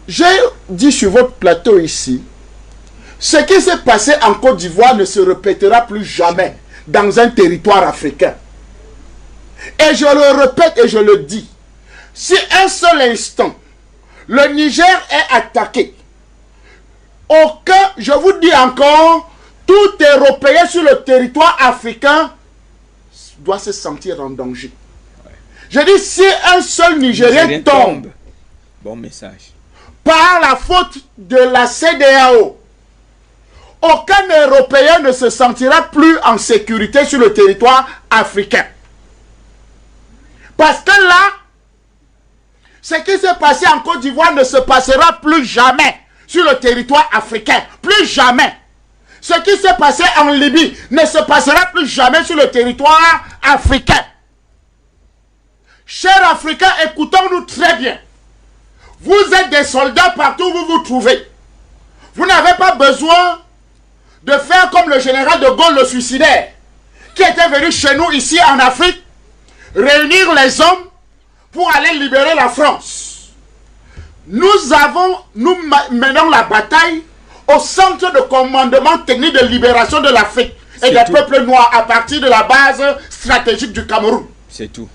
j'ai dit sur votre plateau ici, ce qui s'est passé en Côte d'Ivoire ne se répétera plus jamais dans un territoire africain. Et je le répète et je le dis, si un seul instant, le Niger est attaqué, je vous dis encore, tout Européen sur le territoire africain doit se sentir en danger. Ouais. Je dis, si un seul Nigérien tombe, bon message, par la faute de la CEDEAO, aucun Européen ne se sentira plus en sécurité sur le territoire africain. Parce que là, ce qui s'est passé en Côte d'Ivoire ne se passera plus jamais sur le territoire africain. Plus jamais. Ce qui s'est passé en Libye ne se passera plus jamais sur le territoire africain. Chers Africains, écoutons-nous très bien. Vous êtes des soldats partout où vous vous trouvez. Vous n'avez pas besoin de faire comme le général de Gaulle le suicidaire, qui était venu chez nous ici en Afrique, réunir les hommes pour aller libérer la France. Nous menons la bataille au centre de commandement technique de libération de l'Afrique et des peuples noirs à partir de la base stratégique du Cameroun. C'est tout.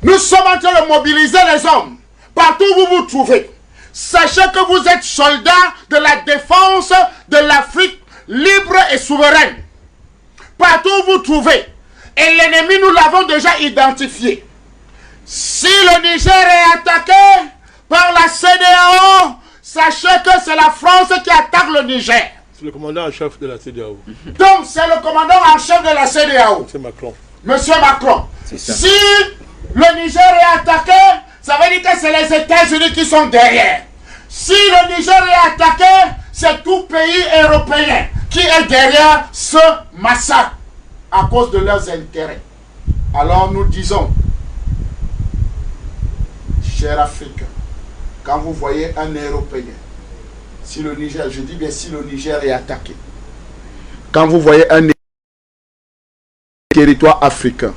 Nous sommes en train de mobiliser les hommes partout où vous vous trouvez. Sachez que vous êtes soldats de la défense de l'Afrique libre et souveraine. Partout où vous vous trouvez. Et l'ennemi, nous l'avons déjà identifié. Si le Niger est attaqué par la CEDEAO, sachez que c'est la France qui attaque le Niger. C'est le commandant en chef de la CEDEAO. Donc, c'est le commandant en chef de la CEDEAO. C'est Macron. Monsieur Macron. Si le Niger est attaqué, ça veut dire que c'est les États-Unis qui sont derrière. Si le Niger est attaqué, c'est tout pays européen qui est derrière ce massacre à cause de leurs intérêts. Alors nous disons, chers Africains, quand vous voyez un Européen, si le Niger, je dis bien si le Niger est attaqué, quand vous voyez un territoire africain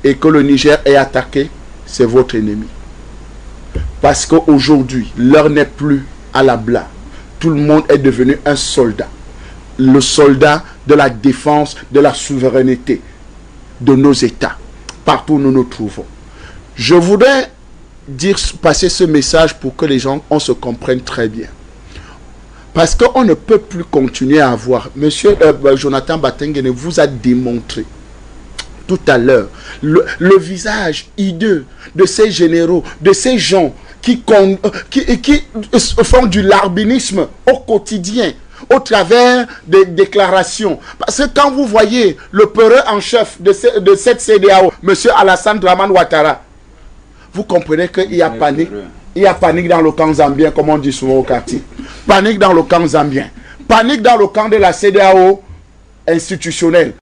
et que le Niger est attaqué, c'est votre ennemi. Parce qu'aujourd'hui, l'heure n'est plus à la blague. Tout le monde est devenu un soldat. Le soldat de la défense de la souveraineté de nos États, partout où nous nous trouvons. Je voudrais passer ce message pour que les gens se comprennent très bien. Parce qu'on ne peut plus continuer à avoir. Monsieur Jonathan Batengene vous a démontré tout à l'heure le visage hideux de ces généraux, de ces gens qui font du larbinisme au quotidien, au travers des déclarations. Parce que quand vous voyez le peureux en chef de cette CEDEAO, M. Alassane Dramane Ouattara, vous comprenez qu'il y a panique. Il y a panique dans le camp zambien, comme on dit souvent au quartier. Panique dans le camp zambien. Panique dans le camp de la CEDEAO institutionnelle.